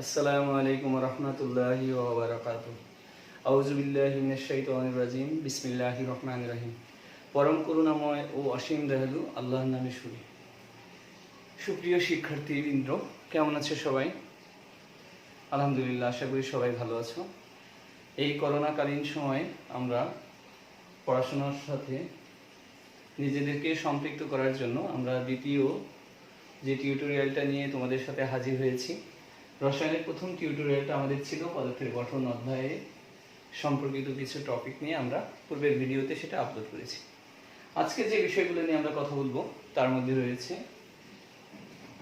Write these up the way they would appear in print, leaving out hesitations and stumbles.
আসসালামু আলাইকুম রহমতুল্লাহি ওয়া বারাকাতুহু। আউযু বিল্লাহি মিনাশ শাইতানির রাজিম। বিসমিল্লাহির রহমানির রহিম। পরম করুণাময় ও অসীম দয়ালু আল্লাহর নামে শুরু। সুপ্রিয় শিক্ষার্থীবৃন্দ, কেমন আছো সবাই? আলহামদুলিল্লাহ, আশা করি সবাই ভালো আছো। এই করোনাকালীন সময়ে আমরা পড়াশোনার সাথে নিজেদেরকে সম্পৃক্ত করার জন্য আমরা দ্বিতীয় যে টিউটোরিয়ালটা নিয়ে তোমাদের সাথে হাজির হয়েছি। রসায়নের প্রথম টিউটোরিয়ালটা আমাদের ছিল পদার্থের গঠন অধ্যায়ে সম্পর্কিত কিছু টপিক নিয়ে আমরা পূর্বের ভিডিওতে সেটা আপলোড করেছি। আজকে যে বিষয়গুলো নিয়ে আমরা কথা বলবো তার মধ্যে রয়েছে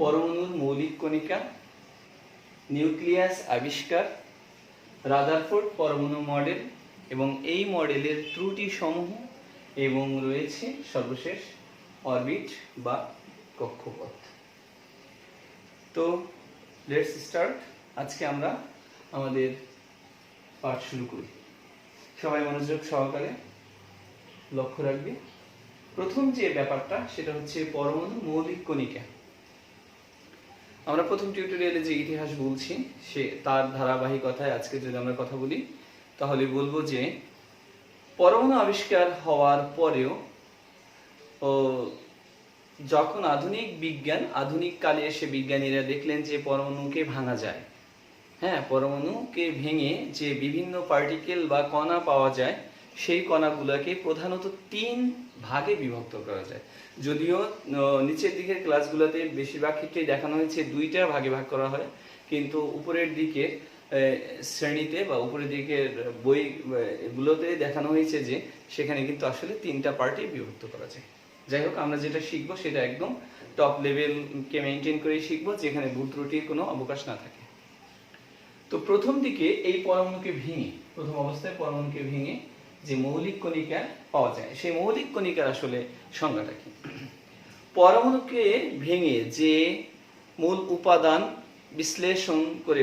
পরমাণুর মৌলিক কণিকা, নিউক্লিয়াস আবিষ্কার, রাদারফোর্ড পরমাণু মডেল এবং এই মডেলের ত্রুটি সমূহ, এবং রয়েছে সর্বশেষ অরবিট বা কক্ষপথ। তো লেটস স্টার্ট। আজকে আমরা আমাদের পাঠ শুরু করি। সবাই মনোযোগ সহকারে লক্ষ্য রাখবে। প্রথম যে ব্যাপারটা সেটা হচ্ছে পরমাণু মৌলিক কণিকা। আমরা প্রথম টিউটোরিয়ালে যে ইতিহাস বলছি সে তার ধারাবাহিকতায় আজকে যদি আমরা কথা বলি তাহলে বলবো যে পরমাণু আবিষ্কার হওয়ার পরেও যখন আধুনিক কালে এসে বিজ্ঞানীরা দেখলেন যে পরমাণুকে ভাঙা যায়, পরমাণুকে ভেঙে যে বিভিন্ন পার্টিকেল বা কণা পাওয়া যায়, সেই কণাগুলোকে প্রধানত 3 ভাগে বিভক্ত করা যায়। যদিও নিচের দিকের ক্লাসগুলোতে বেশিরভাগ ক্ষেত্রেই দেখানো হয়েছে 2টা ভাগে ভাগ করা হয়, কিন্তু উপরের দিকে শ্রেণীতে বা উপরের দিকের বইগুলোতে দেখানো হয়েছে যে সেখানে কিন্তু আসলে 3টা পার্টে বিভক্ত করা যায়। যাই হোক, আমরা যেটা শিখবো সেটা একদম টপ লেভেলকে মেনটেন করে শিখবো, যেখানে ভুল ত্রুটির কোনো অবকাশ না থাকে। তো প্রথম দিকে এই প্রথম অবস্থায় পরমাণুকে ভেঙে যে মৌলিক কণিকা পাওয়া যায়, সেই মৌলিক কণিকার আসলে সংজ্ঞাটা কি? পরমাণুকে ভেঙে যে মূল উপাদান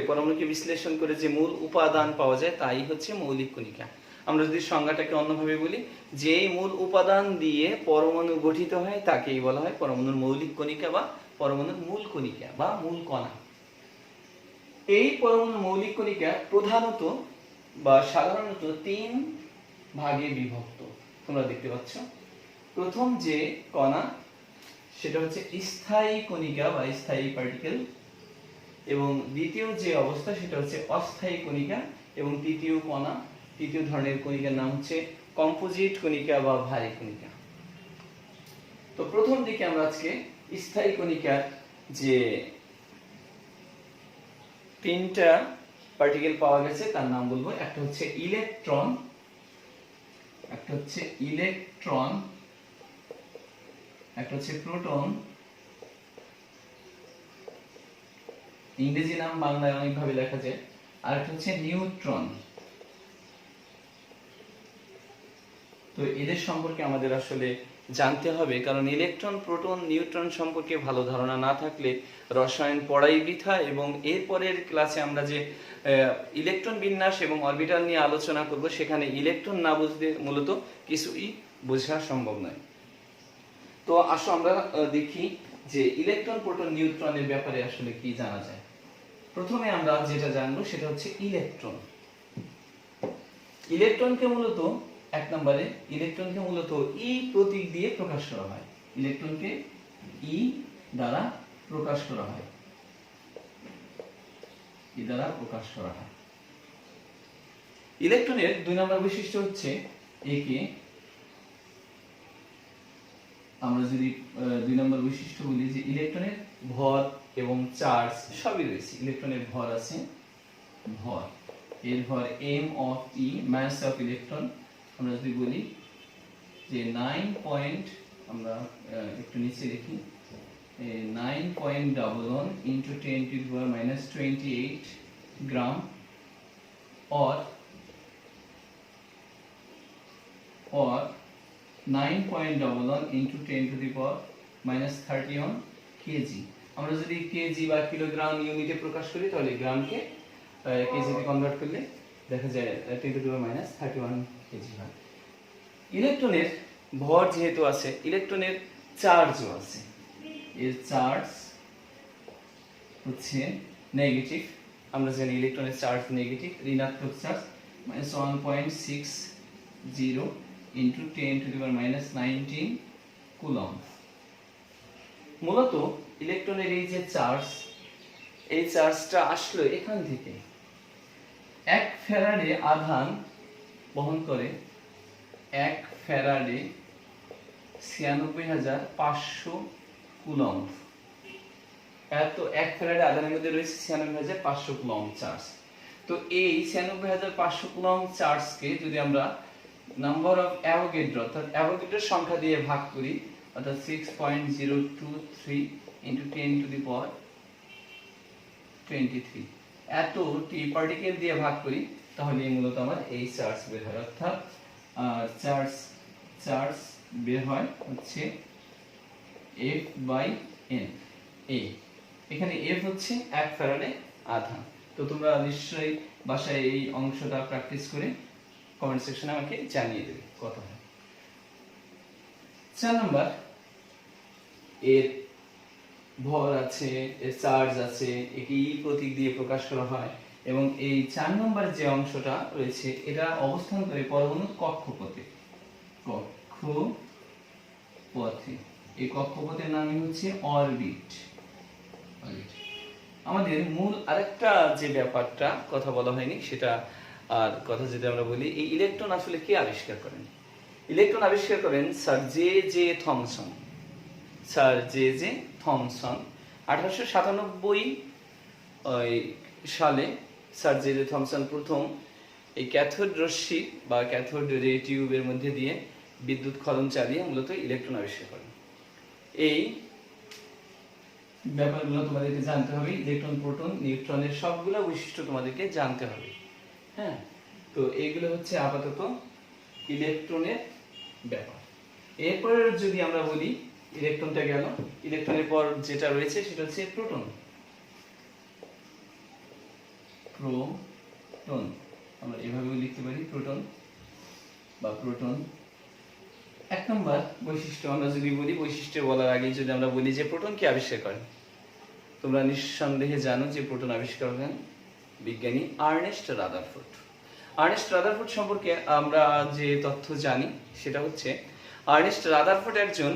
পরমাণুকে বিশ্লেষণ করে যে মূল উপাদান পাওয়া যায় তাই হচ্ছে মৌলিক কণিকা। আমরা যদি সংজ্ঞাটাকে অন্যভাবে বলি, যে মূল উপাদান দিয়ে পরমাণু গঠিত হয় তাকেই বলা হয় পরমাণুর মৌলিক কণিকা বা পরমাণুর মূল কণিকা বা মূল কণা। এই পরমাণুর মৌলিক কণিকা প্রধানত বা সাধারণত 3 ভাগে বিভক্ত। তোমরা দেখতে পাচ্ছ, প্রথম যে কণা সেটা হচ্ছে স্থায়ী কণিকা বা স্থায়ী পার্টিকেল, এবং দ্বিতীয় যে অবস্থা সেটা হচ্ছে অস্থায়ী কণিকা, এবং তৃতীয় ধরনের কণিকার নাম হচ্ছে কম্পোজিট কণিকা বা ভারী কণিকা। তো প্রথম দিকে আমরা আজকে স্থায়ী কণিকার যে 3টা পার্টিকেল পাওয়া গেছে তার নাম বলবো। একটা হচ্ছে ইলেকট্রন, একটা হচ্ছে প্রোটন, ইংরেজি নাম বাংলায় অনেকভাবে লেখা যায়, আর একটা হচ্ছে নিউট্রন। তো এদের সম্পর্কে আমাদের আসলে জানতে হবে, কারণ ইলেকট্রন, প্রোটন, নিউট্রন সম্পর্কে ভালো ধারণা না থাকলে রসায়ন পড়াই বৃথা। এবং এরপরের ক্লাসে আমরা যে ইলেকট্রন বিন্যাস এবং অরবিটাল নিয়ে আলোচনা করব, সেখানে ইলেকট্রন না বুঝলে মূলত কিছুই বোঝা সম্ভব নয়। তো আসো আমরা দেখি যে ইলেকট্রন, প্রোটন, নিউট্রনের ব্যাপারে আসলে কি জানা যায়। প্রথমে আমরা যেটা জানবো সেটা হচ্ছে ইলেকট্রন। ইলেকট্রনকে মূলত ইলেকট্রনকে মূলত ই প্রতীক দিয়ে প্রকাশ করা হয়। ইলেকট্রনকে ই দ্বারা প্রকাশ করা হয়। ইলেকট্রনের 2 নম্বর বৈশিষ্ট্য হচ্ছে একে আমরা যদি 2 নম্বর বৈশিষ্ট্য বলি যে ইলেকট্রনের ভর এবং চার্জ সবই রয়েছে। ইলেকট্রনের ভর আছে, এর ভর m of e, mass of electron আমরা যদি বলি যে 9 আমরা একটু নিচে লিখি 9.11 into 10 to the power minus 28 gram, or 9.11 into 10 to the power minus 31 KG. আমরা যদি কেজি বা কিলোগ্রাম ইউনিটে প্রকাশ করি তাহলে গ্রামকে কেজিতে কনভার্ট করলে দেখা যায় 10 to the power minus 31 KG হয়। ইলেকট্রনের ভর যেহেতু আছে, ইলেকট্রনের চার্জও আছে। এর চার্জ হচ্ছে নেগেটিভ, আমরা জানি ইলেকট্রনের চার্জ নেগেটিভ, ঋণাত্মক চার্জ -1.60 ইন্টু 10⁻⁻19 কুলম্ব। মূলত ইলেকট্রনের এই যে চার্জ, এই চার্জটা আসলো এখান থেকে। 1 ফ্যারাডে আধান বহন করে 1 ফ্যারাডে 96,500 কুলম্ব। এত 1 ফ্যারাডে আধানের মধ্যে রয়েছে 96,500 কুলম্ব চার্জ। তো এই 96,500 কুলম্ব চার্জকে যদি আমরা নাম্বার অফ অ্যাভোগাড্রো অর্থাৎ অ্যাভোগাড্রোর সংখ্যা দিয়ে ভাগ করি, অর্থাৎ 6.023 ইনটু 10⁻23 এত টি পার্টিকেল দিয়ে ভাগ করি, তাহলে মূলত আমার এই চার্জ বের হয়। অর্থাৎ চার্জ বের হয় হচ্ছে F/n। এখানে F হচ্ছে 1 ফ্যারাডে আধান। তো তোমরা নিশ্চয়ই বাসায় এই অংশটা প্র্যাকটিস করে কমেন্ট সেকশনে আমাকে জানিয়ে দেবে কত হয়। 4 নাম্বার, এর ভর আছে, এর চার্জ আছে, একে ই প্রতীক দিয়ে প্রকাশ করা হয় এবং এই 4 নম্বর যে অংশটা রয়েছে এটা অবস্থান করে পরমাণুর কক্ষপথে। এই কক্ষপথের নামই হচ্ছে অরবিট। আমাদের মূল আরেকটা যে ব্যাপারটা কথা বলা হয়নি সেটা আর কথা যদি আমরা বলি, এই ইলেকট্রন আসলে কে আবিষ্কার করেন? ইলেকট্রন আবিষ্কার করেন স্যার জে থমসন। 1897 সালে স্যার জে থমসন প্রথম এই ক্যাথোড রশ্মি বা ক্যাথোড রে টিউবের মধ্যে দিয়ে বিদ্যুৎ ক্ষরণ চালিয়ে মূলত ইলেকট্রন আবিষ্কার করেন। এই ব্যাপারগুলো তোমাদেরকে জানতে হবে। ইলেকট্রন, প্রোটন, নিউট্রনের সবগুলো বৈশিষ্ট্য তোমাদেরকে জানতে হবে। হ্যাঁ, তো এইগুলো হচ্ছে আপাতত ইলেকট্রনের ব্যাপার। এরপর যদি আমরা বলি ইলেকট্রনটা গেল, ইলেকট্রনের পর যেটা রয়েছে সেটা হচ্ছে প্রোটন। আমরা এভাবেও লিখতে পারি প্রোটন বা প্রোটন। 1 নম্বর বৈশিষ্ট্য আমরা যদি বলি, বৈশিষ্ট্য বলার আগে যদি আমরা বলি যে প্রোটন কে আবিষ্কার করেন, তোমরা নিঃসন্দেহে জানো যে প্রোটন আবিষ্কার করেন বিজ্ঞানী আর্নেস্ট রাদারফোর্ড। আর্নেস্ট রাদারফোর্ড সম্পর্কে আমরা যে তথ্য জানি সেটা হচ্ছে আর্নেস্ট রাদারফোর্ড একজন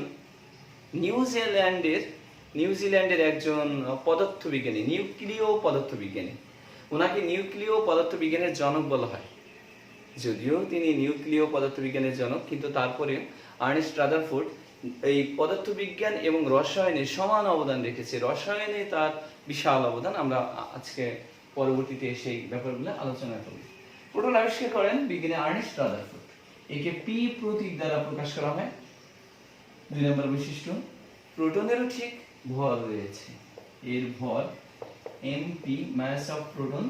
নিউজিল্যান্ডের একজন পদার্থবিজ্ঞানী, নিউক্লিয় পদার্থবিজ্ঞানী। ওনাকে নিউক্লিয় পদার্থবিজ্ঞানের জনক বলা হয়। যদিও তিনি নিউক্লিয় পদার্থবিজ্ঞানের জনক, কিন্তু তারপরে আর্নেস্ট রাদারফোর্ড এই পদার্থবিজ্ঞান এবং রসায়নে সমান অবদান রেখেছে। রসায়নে তার বিশাল অবদান। আমরা আজকে পরবর্তীতে সেই ব্যাপারগুলো আলোচনা করব। প্রোটন আবিষ্কার করেন বিজ্ঞানী আর্নেস্ট রাদারফোর্ড। একে পি প্রতীক দ্বারা প্রকাশ করা হয়। 2 নম্বর বৈশিষ্ট্য, প্রোটনেরও ঠিক ভর রয়েছে। এর ভর mp, mass of proton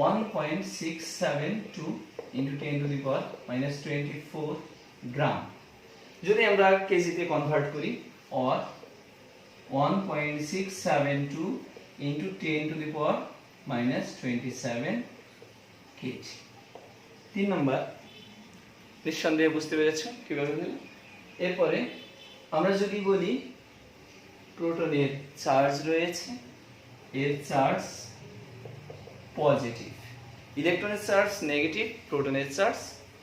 1.672 into 10⁻⁻24 গ্রাম। যদি আমরা কেজিতে কনভার্ট করি, or 1.672 into 10⁻⁻27 কেজি। 3 নম্বর, নিঃসন্দেহে বুঝতে পেরেছ কিভাবে হলো। এরপরে আমরা যদি বলি প্রোটনের চার্জ রয়েছে, এর চার্জ পজিটিভ। ইলেকট্রনের চার্জ নেগেটিভ, প্রোটনের চার্জ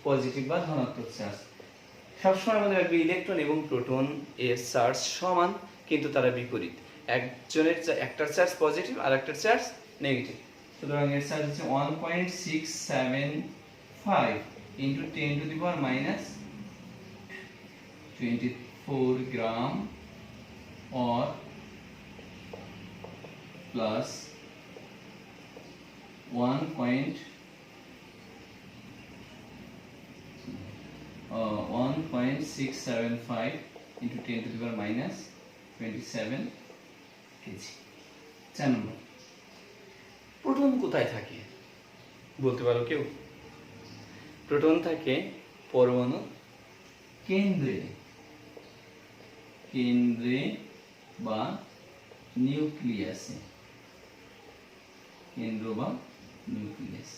পজিটিভ বা ধনাত্মক চার্জ। সবসময় মনে রাখবে ইলেকট্রন এবং প্রোটন এর চার্জ সমান, কিন্তু তারা বিপরীত। একটার চার্জ পজিটিভ আর একটার চার্জ নেগেটিভ। সুতরাং এর চার্জ হচ্ছে 1.675 into 10⁻⁻24 gram or plus 1.675 into 10⁻⁻27 KG. 4 number, proton কোথায় থাকে বলতে পারো কেউ? প্রোটন থাকে পরমাণু কেন্দ্রে বা নিউক্লিয়াসে। কেন্দ্র বা নিউক্লিয়াস।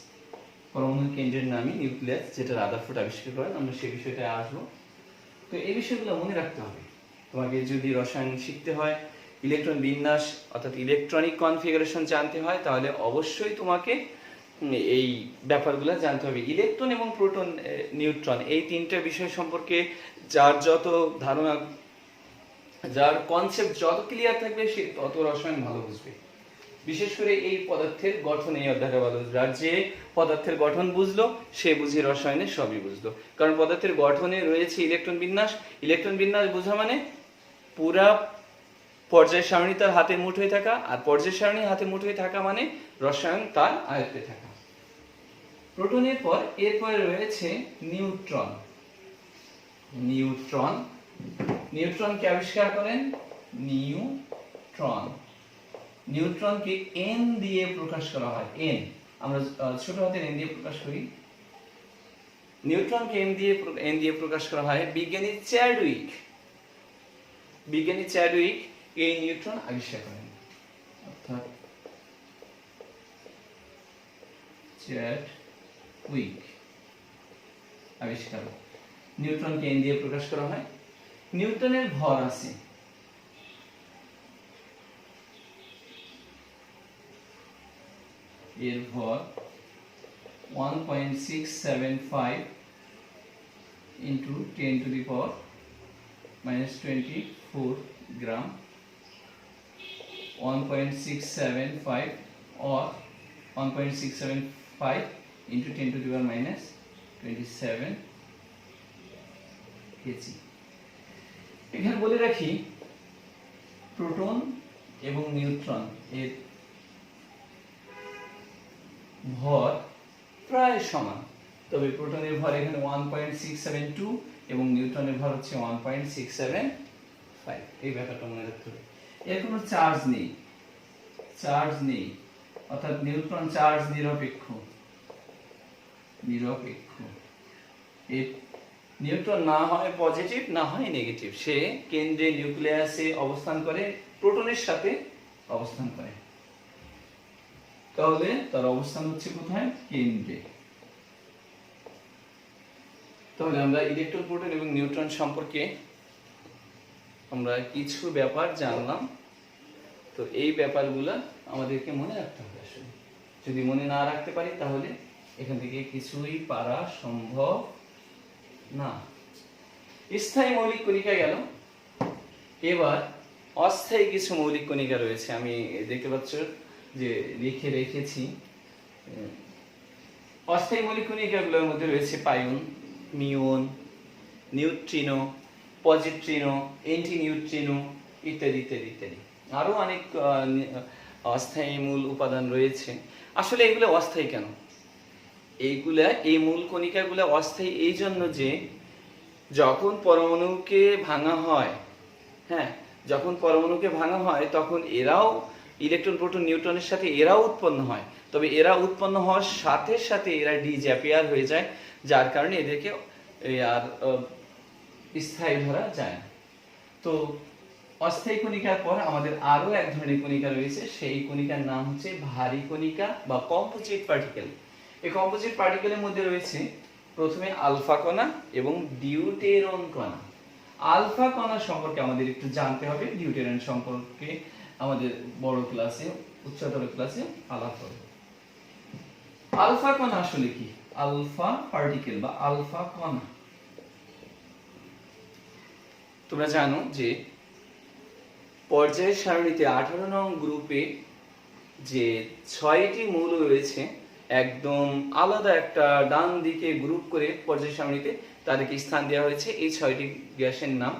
পরমাণু কেন্দ্রের নামই নিউক্লিয়াস, যেটা রাদারফোর্ড আবিষ্কার করেন। আমরা সেই বিষয়টায় আসবো। তো এই বিষয়গুলো মনে রাখতে হবে। তোমাকে যদি রসায়ন শিখতে হয়, ইলেকট্রন বিন্যাস অর্থাৎ ইলেকট্রনিক কনফিগারেশন জানতে হয়, তাহলে অবশ্যই তোমাকে এই ব্যাপারগুলো জানতে হবে। ইলেকট্রন এবং প্রোটন, নিউট্রন, এই তিনটা বিষয় সম্পর্কে যার যত ধারণা, যার কনসেপ্ট যত ক্লিয়ার থাকবে, সে তত রসায়ন ভালো বুঝবে। বিশেষ করে এই পদার্থের গঠন এই অধ্যায়টা ভালো বুঝবে। আর যে পদার্থের গঠন বুঝলো সে বুঝি রসায়নের সবই বুঝলো। কারণ পদার্থের গঠনে রয়েছে ইলেকট্রন বিন্যাস। ইলেকট্রন বিন্যাস বোঝা মানে পুরা পর্যায় সারণী তার হাতে মুঠোয় থাকা, আর পর্যায় সারণী হাতে মুঠোয় থাকা মানে রসায়ন তার আয়ত্তে থাকা। প্রোটনের পর এরপরে রয়েছে নিউট্রন। নিউট্রন, নিউট্রনকে আবিষ্কার করেন নিউট্রন। নিউট্রনকে এন দিয়ে প্রকাশ করা হয়। এন আমরা ছোট হাতের এন দিয়ে প্রকাশ করি। নিউট্রনকে এন দিয়ে প্রকাশ করা হয়। বিজ্ঞানী চ্যাডউইক, এই নিউট্রন আবিষ্কার করেন, অর্থাৎ চ্যাডউইক আবিষ্কার। নিউট্রনকে এন দিয়ে প্রকাশ করা হয়। নিউটনের ভর আছে, এর ভর 1.675 into 10 to the power minus 24 gram. 1.675 or 1.675 into 10 to the power minus 27 KG. এখানে বলে রাখি প্রোটন এবং নিউট্রন এর ভর প্রায় সমান, তবে প্রোটনের ভর এখানে 1.672 এবং নিউট্রনের ভর হচ্ছে 1.675। এই ব্যাপারটা মনে রাখতে হবে। এর কোনো চার্জ নেই, অর্থাৎ নিউট্রন চার্জ নিরপেক্ষ। এই নিউট্রন না হয় পজিটিভ না হয় নেগেটিভ, সে কেন্দ্রে নিউক্লিয়াসে অবস্থান করে, প্রোটনের সাথে অবস্থান করে। তাহলে তার অবস্থান হচ্ছে কোথায়? কেন্দ্রে। তাহলে আমরা ইলেকট্রন, প্রোটন এবং নিউট্রন সম্পর্কে আমরা কিছু ব্যাপার জানলাম। তো এই ব্যাপারগুলো আমাদেরকে মনে রাখতে হবে। আসলে যদি মনে না রাখতে পারি তাহলে এখান থেকে কিছুই পারা সম্ভব না। স্থায়ী মৌলিক কণিকা গেল, এবার অস্থায়ী কিছু মৌলিক কণিকা রয়েছে। আমি দেখতে পাচ্ছ যে লিখে রেখেছি। অস্থায়ী মৌলিক কণিকাগুলোর মধ্যে রয়েছে পাইয়ন, মিউন, নিউট্রিনো, পজিট্রিনো, অ্যান্টিনিউট্রিনো ইত্যাদি ইত্যাদি ইত্যাদি। আরো অনেক অস্থায়ী মূল উপাদান রয়েছে। আসলে এগুলো অস্থায়ী কেন? এই মূল কণিকাগুলো অস্থায়ী এই জন্য যে যখন পরমাণুকে ভাঙা হয়, যখন পরমাণুকে ভাঙা হয় তখন এরাও ইলেকট্রন, প্রোটন, নিউট্রনের সাথে এরাও উৎপন্ন হয়। তবে এরা উৎপন্ন হওয়ার সাথে সাথে এরা ডিজ্যাপিয়ার হয়ে যায়, যার কারণে এদেরকে আর স্থায়ী ধরা যায় না। তো অস্থায়ী কণিকার পর আমাদের আরো এক ধরনের কণিকা রয়েছে। সেই কণিকার নাম হচ্ছে ভারী কণিকা বা কম্পোজিট পার্টিকেল। এই কম্পোজিট পার্টিকেলের মধ্যে রয়েছে প্রথমে আলফা কণা এবং ডিউটেরন কণা। আলফা কণা সম্পর্কে আমাদের একটু জানতে হবে, ডিউটেরন সম্পর্কে আমাদের বড় ক্লাসে, উচ্চতর ক্লাসে আলাপ হবে। আলফা কণা আসলে কি? আলফা পার্টিকেল বা আলফা কণা, তোমরা জানো যে পর্যায় সারণীতে 18 নং গ্রুপে যে 6টি মৌল রয়েছে, একদম আলাদা একটা ডান দিকে গ্রুপ করে পর্যায় সারণীতে তাদেরকে স্থান দেওয়া হয়েছে। এই 6টি গ্যাসের নাম,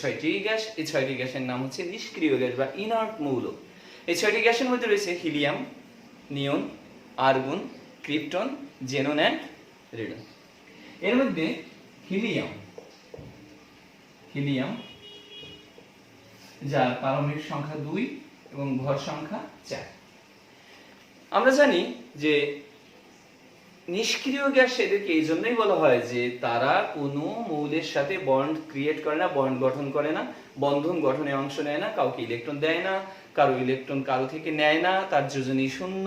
6টি গ্যাস, এই 6টি গ্যাসের নাম হচ্ছে নিষ্ক্রিয় গ্যাস বা ইনার্ট মৌল। এই 6টি গ্যাসের মধ্যে রয়েছে helium, neon, argon, krypton, xenon and radon. এর মধ্যে হিলিয়াম যার পারমাণবিক সংখ্যা 2 এবং ভর সংখ্যা 4। আমরা জানি যে নিষ্ক্রিয় গ্যাস এদেরকে এই জন্যই বলা হয় যে তারা কোনো মৌলের সাথে বন্ড ক্রিয়েট করে না, বন্ড গঠন করে না, বন্ধন গঠনে অংশ নেয় না, কাউকে ইলেকট্রন দেয় না, কারো ইলেকট্রন কারো থেকে নেয় না, তার যোজনী শূন্য,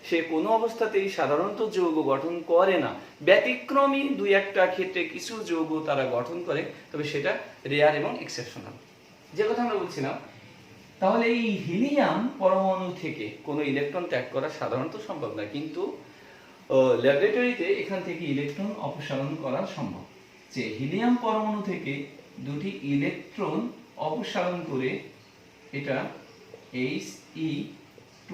সে কোনো অবস্থাতেই সাধারণত যৌগ গঠন করে না। ব্যতিক্রমী 2-1টা ক্ষেত্রে কিছু যৌগ তারা গঠন করে, তবে সেটা রেয়ার এবং এক্সেপশনাল। যে কথা আমরা বলছিলাম, তাহলে এই হিলিয়াম পরমাণু থেকে কোনো ইলেকট্রন ত্যাগ করা সাধারণত সম্ভব নয়, কিন্তু ল্যাবরেটরিতে এখান থেকে ইলেকট্রন অপসারণ করা সম্ভব। যে হিলিয়াম পরমাণু থেকে দুটি ইলেকট্রন অপসারণ করে এটা He2+,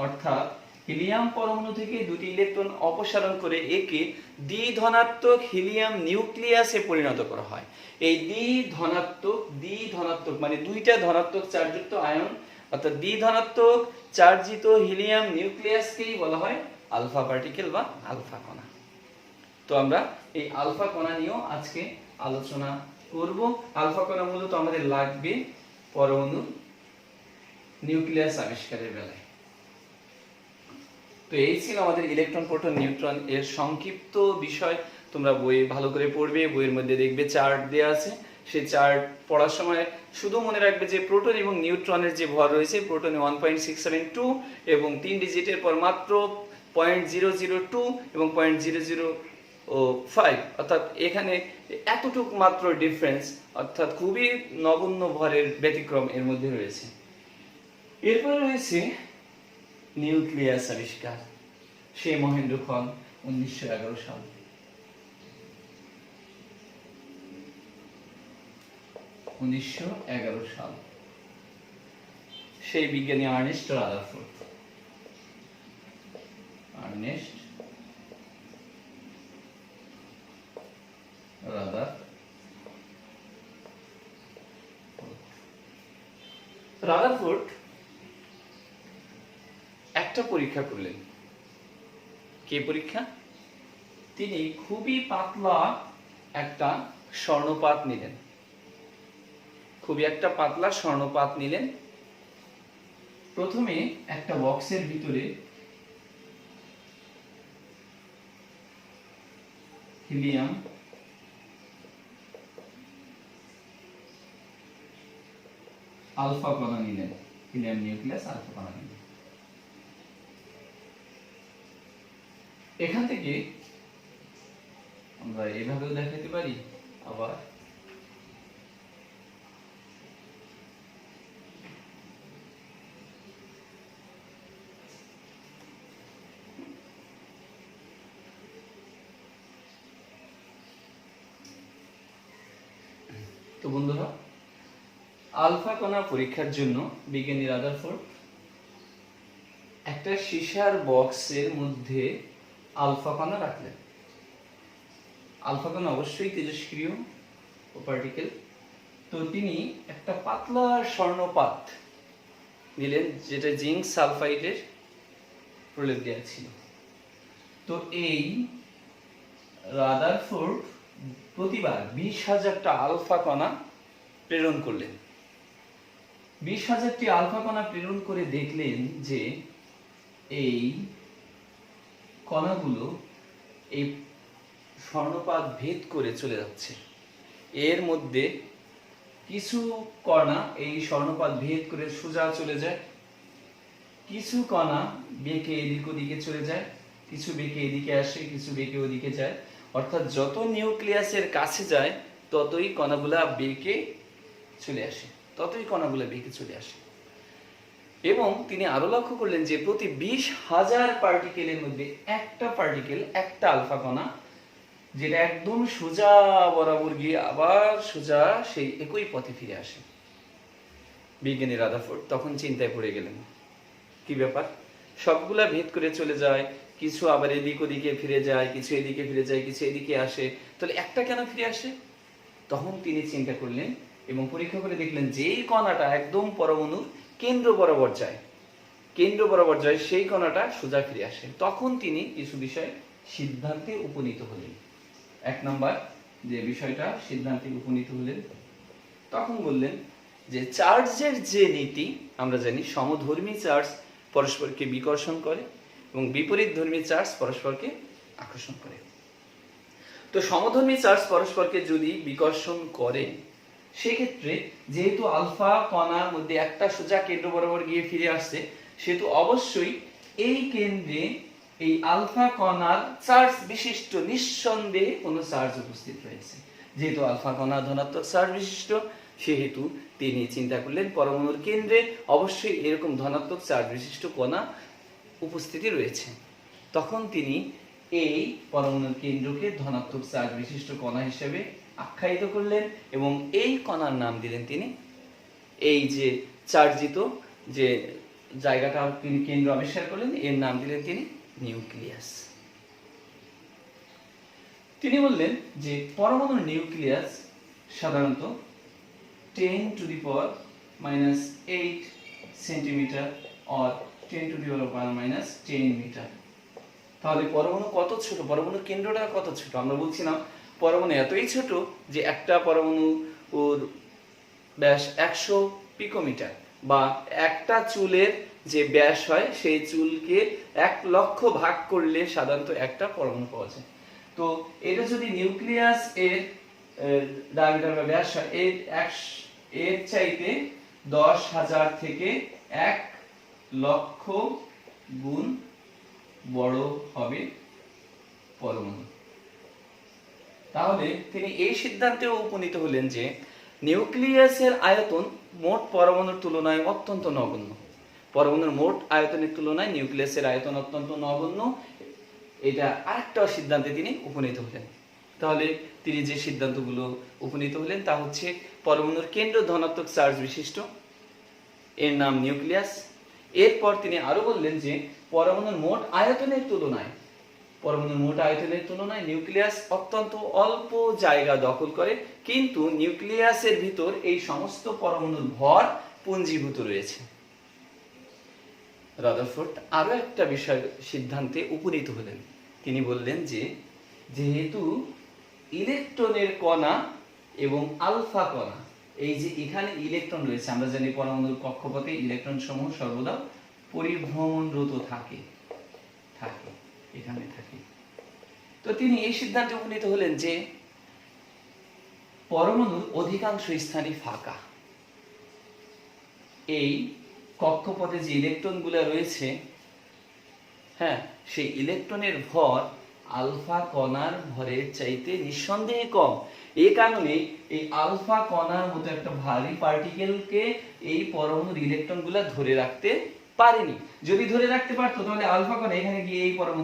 অর্থাৎ হিলিয়াম পরমাণু থেকে দুটি ইলেকট্রন অপসারণ করে একে দ্বিধনাত্মক হিলিয়াম নিউক্লিয়াসে পরিণত করা হয়। এই দ্বিধনাত্মক মানে দুইটা ধনাত্মক চার্জযুক্ত আয়ন অর্থাৎ দ্বিধনাত্মক চার্জিত হিলিয়াম নিউক্লিয়াসকেই বলা হয় আলফা পার্টিকেল বা আলফা কণা। তো আমরা এই আলফা কণা নিয়েও আজকে আলোচনা করব। আলফা কণা মূলত আমাদের লাগবে পরমাণু নিউক্লিয়াস আবিষ্কারের বেলায়। তো এই ছিল আমাদের ইলেকট্রন, প্রোটন, নিউট্রন এর সংক্ষিপ্ত বিষয়। তোমরা বই ভালো করে পড়বে, বইয়ের মধ্যে দেখবে চার্ট দেওয়া আছে। সেই চার্ট পড়ার সময় শুধু মনে রাখবে যে প্রোটন এবং নিউট্রনের যে ভর রয়েছে, প্রোটনে 1.672 এবং 3 ডিজিটের পর মাত্র 0.002 এবং 0.005, অর্থাৎ এখানে এতটুকু মাত্র ডিফারেন্স, অর্থাৎ খুবই নগণ্য ভরের ব্যতিক্রম এর মধ্যে রয়েছে। এরপরে রয়েছে নিউক্লিয়াস আবিষ্কার, সেই মহেন্দ্রক্ষণ 1911 সাল। সেই বিজ্ঞানী আর্নেস্ট রাদারফোর্ড। রাদারফোর্ড একটা পরীক্ষা করলেন। কে পরীক্ষা? তিনি খুবই পাতলা একটা স্বর্ণপাত নিলেন। প্রথমে একটা বক্সের ভিতরে হিলিয়াম আলফা কণা নিলেন, হিলিয়াম নিউক্লিয়াস আলফা কণা নিলেন। এখান থেকে আমরা এভাবেও দেখাতে পারি, আবার তো বন্ধুরা, আলফা কণা পরীক্ষার জন্য বিজ্ঞানী রাদারফোর্ড একটা সীসার বক্সের মধ্যে আলফা কণা রাখলেন। আলফা কণা অবশ্যই তেজস্ক্রিয় ও পার্টিকেল। তো তিনি একটা পাতলা স্বর্ণপাত নিলেন, যেটা জিঙ্ক সালফাইডের প্রলেপ দেওয়া ছিল। তো এই রাদারফোর্ড প্রতিবার 20,000টা আলফা কণা প্রেরণ করলেন। 20,000টি আলফা কণা প্রেরণ করে দেখলেন যে এই কণাগুলো এই স্বর্ণপাত ভেদ করে চলে যাচ্ছে। এর মধ্যে কিছু কণা এই স্বর্ণপাত ভেদ করে সোজা চলে যায়, কিছু কণা বেঁকে এদিক ওদিকে চলে যায়, কিছু বেঁকে এদিকে আসে, কিছু বেঁকে ওদিকে যায়। অর্থাৎ যত নিউক্লিয়াসের কাছে যায় ততই কণাগুলা বেঁকে চলে আসে, এবং তিনি আরো লক্ষ্য করলেন যে প্রতি 20,000 পার্টিকেলের মধ্যে একটা পার্টিকেল, একটা আলফা কণা, যেটা একদম সোজা বরাবর গিয়ে আবার সোজা সেই একই পথে ফিরে আসে। বিজ্ঞানী রাদারফোর্ড তখন চিন্তায় পড়ে গেলেন, কি ব্যাপার, সবগুলা ভেদ করে চলে যায়, কিছু আবার এদিক ওদিকে ফিরে যায়, কিছু এদিকে ফিরে যায়, কিছু এদিকে আসে, তাহলে একটা কেন ফিরে আসে? তখন তিনি চিন্তা করলেন এবং পরীক্ষা করে দেখলেন যেই কণাটা একদম পরমাণুর কেন্দ্র বরাবর যায় সেই কণাটা সোজা ফিরে আসে। তখন তিনি কিছু বিষয় সিদ্ধান্তে উপনীত হলেন। এক নাম্বার যে বিষয়টা সিদ্ধান্তে উপনীত হলেন, তখন বললেন যে চার্জের যে নীতি আমরা জানি, সমধর্মী চার্জ পরস্পরকে বিকর্ষণ করে এবং বিপরীত ধর্মী চার্জ পরস্পরকে আকর্ষণ করে। তো সমধর্মী চার্জ পরস্পরকে যদি বিকর্ষণ করে, সেক্ষেত্রে যেহেতু আলফা কণার মধ্যে একটা সোজা কেন্দ্র বরাবর গিয়ে ফিরে আসছে, সেহেতু অবশ্যই এই কেন্দ্রে এই আলফা কণার চার্জ বিশিষ্ট নিঃসন্দেহে কোনো চার্জ উপস্থিত রয়েছে। যেহেতু আলফা কণা ধনাত্মক চার্জ বিশিষ্ট, সেহেতু তিনি চিন্তা করলেন পরমাণুর কেন্দ্রে অবশ্যই এরকম ধনাত্মক চার্জ বিশিষ্ট কণা উপস্থিতি রয়েছে। তখন তিনি এই পরমাণুর কেন্দ্রকে ধনাত্মক চার্জ বিশিষ্ট কণা হিসেবে আখ্যায়িত করলেন এবং এই কণার নাম দিলেন তিনি, এই যে চার্জিত যে জায়গাটা তিনি কেন্দ্র আবিষ্কার করলেন এর নাম দিলেন তিনি নিউক্লিয়াস। তিনি বললেন যে পরমাণুর নিউক্লিয়াস সাধারণত 10⁻⁻8 সেন্টিমিটার অর 10⁻⁻10 মিটার। তাহলে পরমাণু কত ছোট, পরমাণুর কেন্দ্রটা কত ছোট? আমরা বলছিলাম পরমাণু এতই ছোট যে একটা পরমাণু ওর ব্যাস 100 পিকোমিটার, বা একটা চুলের যে ব্যাস হয় সেই চুলকে 1 লক্ষ ভাগ করলে সাধারণত একটা পরমাণু পাওয়া যায়। তো এটা যদি নিউক্লিয়াস এর ডায়ামিটার বা ব্যাস হয় এর চাইতে 10,000 থেকে 1 লক্ষ গুণ বড় হবে পরমাণু। তাহলে তিনি এই সিদ্ধান্তেও উপনীত হলেন যে নিউক্লিয়াসের আয়তন মোট পরমাণুর তুলনায় অত্যন্ত নগণ্য। পরমাণুর মোট আয়তনের তুলনায় নিউক্লিয়াসের আয়তন অত্যন্ত নগণ্য, এটা আরেকটা সিদ্ধান্তে তিনি উপনীত হলেন। তাহলে তিনি যে সিদ্ধান্তগুলো উপনীত হলেন তা হচ্ছে পরমাণুর কেন্দ্র ধনাত্মক চার্জ বিশিষ্ট, এর নাম নিউক্লিয়াস। এরপর তিনি আরো বললেন যে পরমাণুর মোট আয়তনের তুলনায় নিউক্লিয়াস অত্যন্ত অল্প জায়গা দখল করে, কিন্তু নিউক্লিয়াসের ভিতর এই সমস্ত পরমাণুর ভর পুঞ্জীভূত রয়েছে। রাদারফোর্ড আরো একটা বিষয় সিদ্ধান্তে উপনীত হলেন। তিনি বললেন যে যেহেতু ইলেকট্রনের কণা এবং আলফা কণা, এই যে এখানে ইলেকট্রন রয়েছে, আমরা জানি পরমাণুর কক্ষপথে ইলেকট্রন সমূহ সর্বদা পরিভ্রমণরত থাকে, এখানে থাকে। তো তিনি এই সিদ্ধান্তে উপনীত হলেন যে পরমাণুর অধিকাংশ স্থানই ফাঁকা। এই কক্ষপথে যে ইলেকট্রনগুলো রয়েছে, হ্যাঁ, সেই ইলেকট্রনের ভর আলফা কণার ভরের চাইতে নিঃসন্দেহে কম। এই কারণে এই আলফা কণার মতো একটা ভারী পার্টিকেলকে এই পরমাণুর ইলেকট্রনগুলো ধরে রাখতে পারেনি। যদি ধরে রাখতে পারতো তাহলে আলফা কণা এখানে গিয়ে এই পরমাণু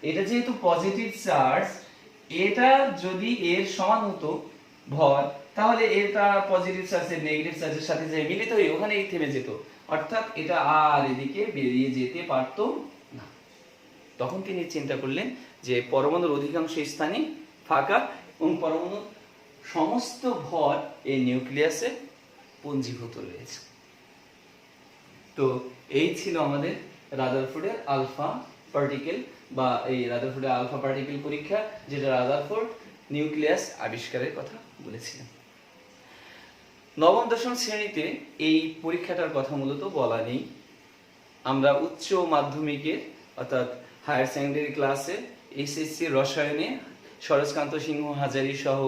এটা যেহেতু পজিটিভ চার্জ, এটা যদি এর সমান হতো ভর, তাহলে এটা পজিটিভ চার্জের নেগেটিভ চার্জের সাথে যে মিলিত হয়ে ওখানেই থেমে যেত, অর্থাৎ এটা আর এদিকে বেরিয়ে যেতে পারতো না। তখন তিনি চিন্তা করলেন যে পরমাণুর অধিকাংশ স্থানই ফাঁকা এবং পরমাণুর সমস্ত ভর এই নিউক্লিয়াসে পুঞ্জীভূত রয়েছে। তো এই ছিল আমাদের রাদারফোর্ডের আলফা পার্টিকেল বা এই রাদারফোর্ডের আলফা পার্টিকেল পরীক্ষা, যেটা রাদারফোর্ড নিউক্লিয়াস আবিষ্কারের কথা বলেছিলেন। নবম দশম শ্রেণীতে এই পরীক্ষাটার কথা মূলত বলা নেই। আমরা উচ্চ মাধ্যমিকের অর্থাৎ হায়ার সেকেন্ডারি ক্লাসে এসএসসি রসায়নে সরোজকান্ত সিংহ হাজারি সহ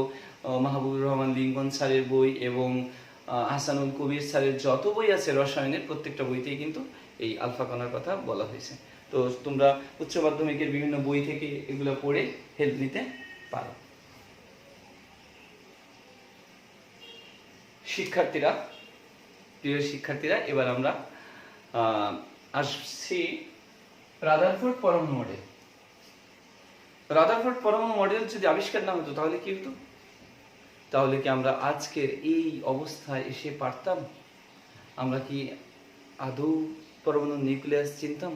মাহবুবুর রহমান লিঙ্কন স্যারের বই এবং হাসানুল কবির স্যারের যত বই আছে রসায়নের প্রত্যেকটা বইতেই কিন্তু এই আলফা কণার কথা বলা হয়েছে। তো তোমরা উচ্চ মাধ্যমিকের বিভিন্ন বই থেকে এগুলো পড়ে হেল্প নিতে পারো। প্রিয় শিক্ষার্থীরা, এবার আমরা আসছি রাদারফোর্ড পরমাণু মডেল। রাদারফোর্ড পরমাণু মডেল যদি আবিষ্কার না হতো তাহলে কি হতো? তাহলে কি আমরা আজকের এই অবস্থায় এসে পারতাম? আমরা কি আদৌ পরমাণু নিউক্লিয়াস চিনতাম?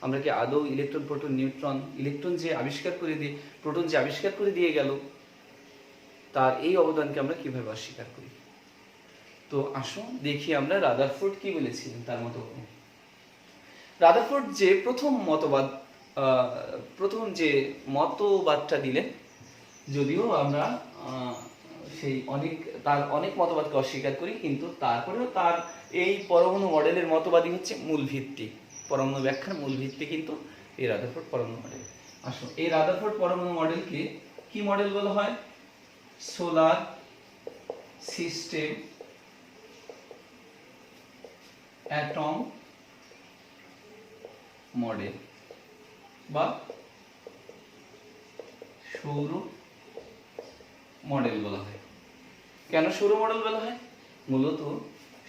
আমরা কি আদৌ ইলেকট্রন, প্রোটন, নিউট্রন, প্রোটন যে আবিষ্কার করে দিয়ে গেল, তার এই অবদানকে আমরা কিভাবে অস্বীকার করি? তো আসুন দেখি আমরা রাদারফোর্ড কি বলেছিলেন তার মতো। রাদারফোর্ড যে প্রথম যে মতবাদটা দিলেন, যদিও আমরা তার অনেক মতবাদকে অস্বীকার করি, কিন্তু তারপরেও তার এই পরমাণু মডেলের মতবাদই হচ্ছে মূল ভিত্তি, পরমাণু ব্যাখ্যার মূল ভিত্তি কিন্তু এই রাদারফোর্ড পরমাণু মডেল। আসুন, এই রাদারফোর্ড পরমাণু মডেলকে কি মডেল বলা হয়? সোলার সিস্টেম অ্যাটম মডেল বা সৌর মডেল বলা হয়। কেন সৌর মডেল বলা হয়? মূলত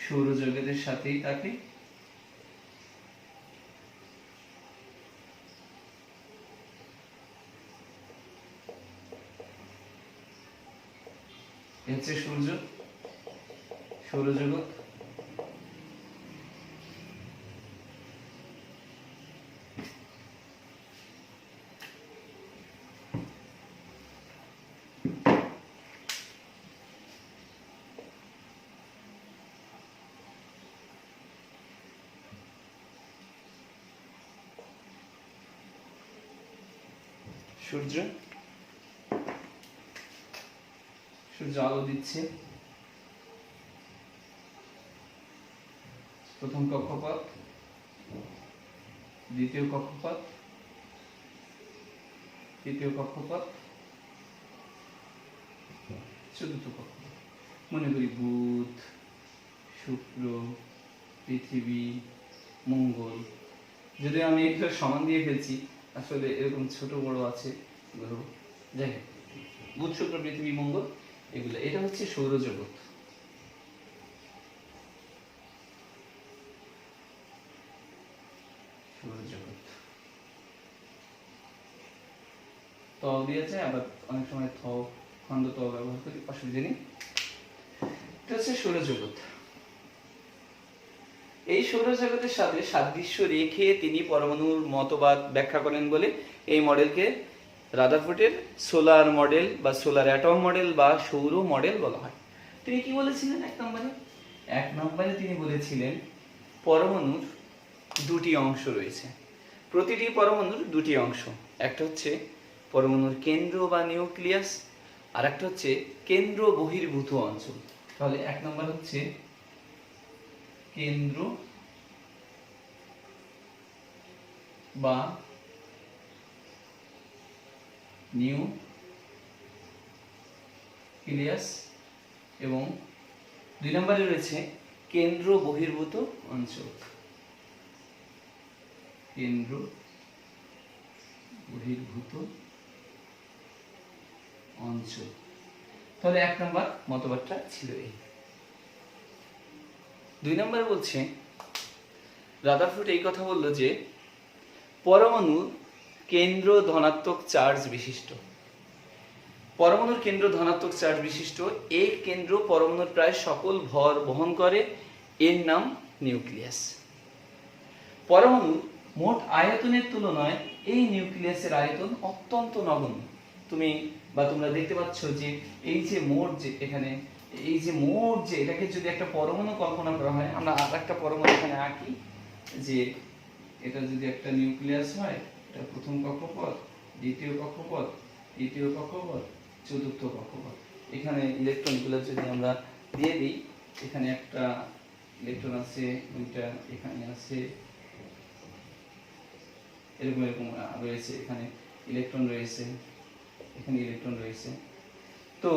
সৌরজগতের সাথেই থাকে। হচ্ছে সূর্য, সৌরজগৎ। সূর্য, সূর্য আলো দিচ্ছে। প্রথম কক্ষপথ, দ্বিতীয় কক্ষপথ, তৃতীয় কক্ষপথ, চতুর্থ কক্ষপথ। মনে করি বুধ, শুক্র, পৃথিবী, মঙ্গল। যদি আমি এগুলো সমান দিয়ে ফেলছি, আসলে এরকম ছোট বড় আছে গ্রহ, যাই হোক, বুধ, শুক্র, পৃথিবী, মঙ্গল, এগুলো। এটা হচ্ছে সৌরজগৎ। সৌরজগৎ ত দিয়েছে, আবার অনেক সময় থ খন্ড ত ব্যবহার করি, অসুবিধা নেই। এটা হচ্ছে সৌরজগৎ। এই সৌরজগতের সাথে সাদৃশ্য রেখে তিনি পরমাণুর মতবাদ ব্যাখ্যা করেন বলে এই মডেলকে রাদারফোর্ডের সোলার মডেল বা সোলার অ্যাটম মডেল বা সৌর মডেল বলা হয়। তিনি কি বলেছিলেন? এক নম্বরে তিনি বলেছিলেন পরমাণুর দুটি অংশ রয়েছে। প্রতিটি পরমাণুর দুটি অংশ, একটা হচ্ছে পরমাণুর কেন্দ্র বা নিউক্লিয়াস, আর একটা হচ্ছে কেন্দ্র বহির্ভূত অঞ্চল। তাহলে এক নম্বর হচ্ছে কেন্দ্র বা নিউক্লিয়াস এবং দুই নম্বরে রয়েছে কেন্দ্র বহির্ভূত অঞ্চল। কেন্দ্র বহির্ভূত অঞ্চল। তাহলে এক নম্বর মতবাদটা ছিল এই। দুই নম্বরে বলছে রাদারফোর্ড এই কথা বলল যে পরমাণু কেন্দ্র ধনাত্মক চার্জ বিশিষ্ট। পরমাণুর কেন্দ্র ধনাত্মক চার্জ বিশিষ্ট। এই কেন্দ্র পরমাণুর প্রায় সকল ভর বহন করে, এর নাম নিউক্লিয়াস। পরমাণুর মোট আয়তনের তুলনায় এই নিউক্লিয়াসের আয়তন অত্যন্ত নগণ্য। তোমরা দেখতে পাচ্ছ যে এই যে মোট, যে এখানে এই যে মোট, যে এটাকে যদি একটা পরমাণু কল্পনা করা হয়, আমরা আর একটা পরমাণু এখানে আঁকি, যে এটা যদি একটা নিউক্লিয়াস হয়, এটা প্রথম কক্ষপথ, দ্বিতীয় কক্ষপথ, তৃতীয় কক্ষপথ, চতুর্থ কক্ষপথ। এখানে ইলেকট্রনগুলো যদি আমরা দিয়ে দিই, এখানে একটা ইলেকট্রন আছে, দুইটা এখানে আছে, এরকম এরকম রয়েছে, এখানে ইলেকট্রন রয়েছে, এখানে ইলেকট্রন রয়েছে। তো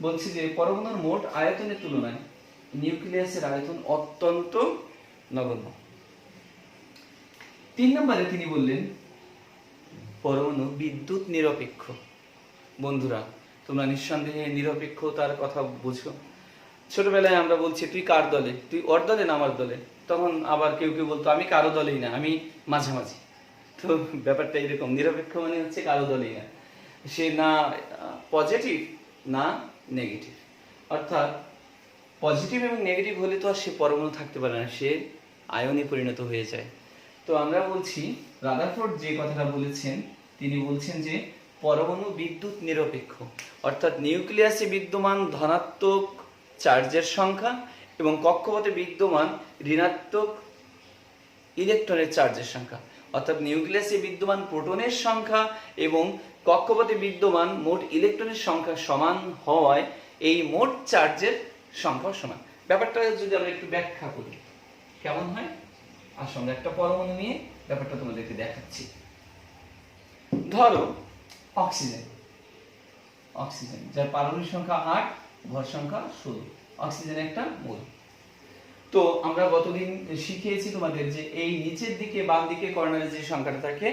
বলছি যে পরমাণুর মোট আয়তনের তুলনায় নিউক্লিয়াসের আয়তন অত্যন্ত নগণ্য। তিন নম্বরে তিনি বললেন পরমাণু বিদ্যুৎ নিরপেক্ষ। বন্ধুরা, তোমরা নিঃসন্দেহে নিরপেক্ষতার কথা বুঝো। ছোটবেলায় আমরা বলছি তুই কার দলে, তুই ওর দলে না আমার দলে। তখন আবার কেউ কেউ বলতো আমি কারো দলেই না, আমি মাঝামাঝি। তো ব্যাপারটা এরকম, নিরপেক্ষ মানে হচ্ছে কারো দলেই না, সে না পজিটিভ না নেগেটিভ। অর্থাৎ পজিটিভ এবং নেগেটিভ হলে তো আর সে পরমাণু থাকতে পারে না, সে আয়নে পরিণত হয়ে যায়। তো আমরা বলছি রাদারফোর্ড যে কথাটা বলেছেন, তিনি বলছেন যে পরমাণু বিদ্যুৎ নিরপেক্ষ। অর্থাৎ নিউক্লিয়াসে বিদ্যমান ধনাত্মক চার্জের সংখ্যা এবং কক্ষপথে বিদ্যমান ঋণাত্মক ইলেকট্রনের চার্জের সংখ্যা, অর্থাৎ নিউক্লিয়াসে বিদ্যমান প্রোটনের সংখ্যা এবং কক্ষপথে বিদ্যমান মোট ইলেকট্রনের সংখ্যা সমান হওয়ায় এই মোট চার্জের সংখ্যা সমান। ব্যাপারটা যদি আমরা একটু ব্যাখ্যা করি কেমন হয়, আসলে আমরা একটা পরমাণু নিয়ে ব্যাপারটা তোমাদেরকে দেখাচ্ছি। ধরো অক্সিজেন, অক্সিজেন যার পারমাণবিক সংখ্যা 8, ভর সংখ্যা 16। অক্সিজেন একটা মূল। তো আমরা গতদিন শিখিয়েছি তোমাদের যে এই নিচের দিকে বাম দিকে কর্নারে যে সংখ্যাটা থাকে,